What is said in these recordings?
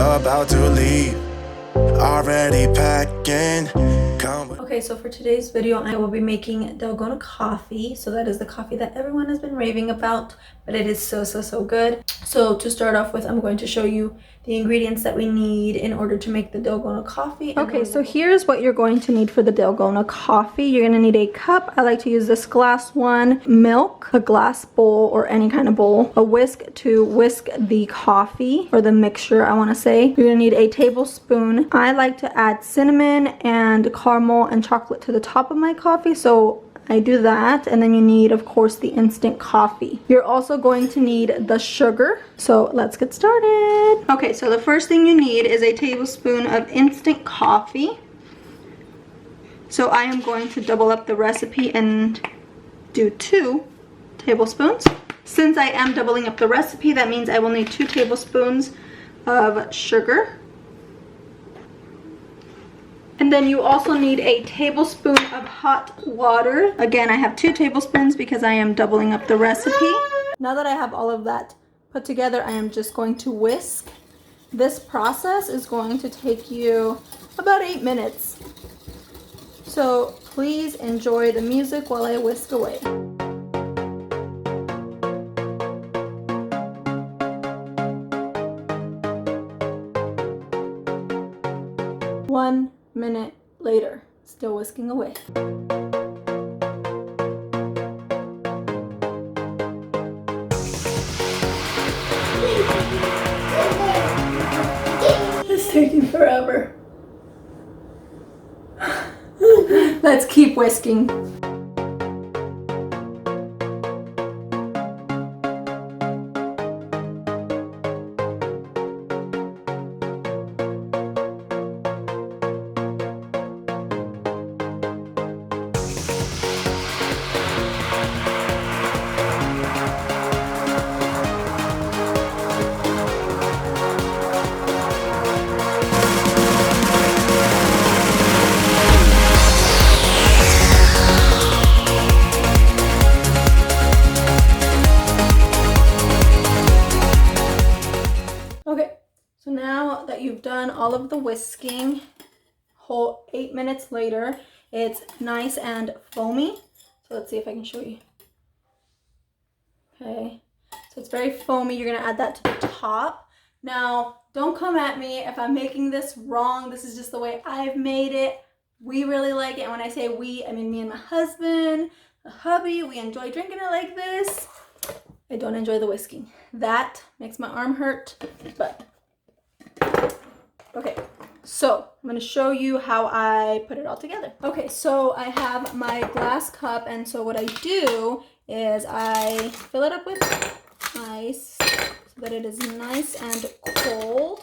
about to leave. Already packing. Okay, so for today's video, I will be making DALGONA coffee. So that is the coffee that everyone has been raving about, but it is so good. So to start off with, I'm going to show you the ingredients that we need in order to make the DALGONA coffee. Okay, so here's what you're going to need for the DALGONA coffee. You're gonna need a cup. I like to use this glass one, milk, a glass bowl or any kind of bowl, a whisk to whisk the coffee or the mixture, I wanna say. You're gonna need a tablespoon. I like to add cinnamon and caramel and chocolate to the top of my coffee, so I do that. And then you need, of course, the instant coffee. You're also going to need the sugar, so let's get started. Okay, so the first thing you need is a tablespoon of instant coffee. So I am going to double up the recipe and do 2 tablespoons. Since I am doubling up the recipe, that means I will need 2 tablespoons of sugar. And then you also need a tablespoon of hot water. Again, I have 2 tablespoons because I am doubling up the recipe. Now that I have all of that put together, I am just going to whisk. This process is going to take you about 8 minutes. So please enjoy the music while I whisk away. One minute later, still whisking away. It's taking forever. Let's keep whisking. So now that you've done all of the whisking, whole 8 minutes later, it's nice and foamy. So let's see if I can show you. Okay, so it's very foamy. You're gonna add that to the top. Now, don't come at me if I'm making this wrong. This is just the way I've made it. We really like it. And when I say we, I mean me and my husband, the hubby. We enjoy drinking it like this. I don't enjoy the whisking. That makes my arm hurt, but okay, so I'm going to show you how I put it all together. Okay, so I have my glass cup, and so what I do is I fill it up with ice so that it is nice and cold.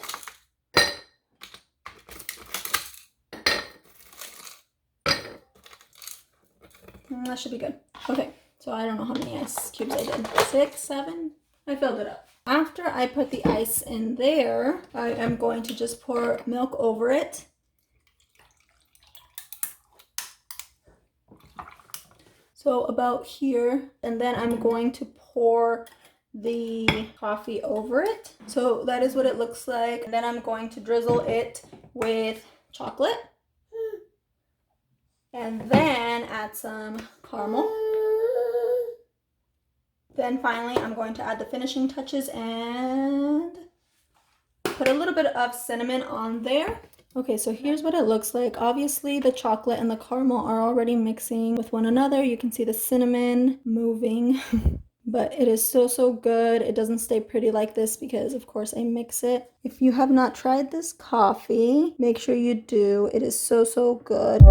That should be good. Okay, so I don't know how many ice cubes I did. 6, 7? I filled it up. After I put the ice in there, I am going to just pour milk over it. So about here, and then I'm going to pour the coffee over it. So that is what it looks like. And then I'm going to drizzle it with chocolate. And then add some caramel. Then finally, I'm going to add the finishing touches and put a little bit of cinnamon on there. Okay, so here's what it looks like. Obviously, the chocolate and the caramel are already mixing with one another. You can see the cinnamon moving, but it is so good. It doesn't stay pretty like this because, of course, I mix it. If you have not tried this coffee, make sure you do. It is so good.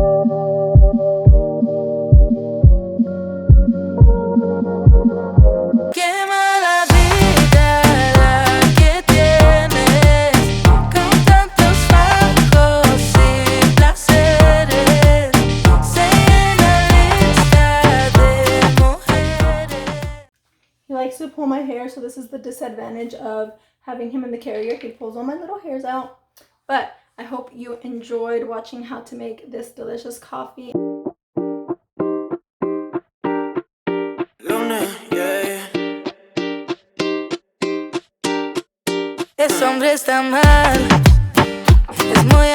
He likes to pull my hair, so this is the disadvantage of having him in the carrier. He pulls all my little hairs out. But I hope you enjoyed watching how to make this delicious coffee. Eso hombre está mal. Es muy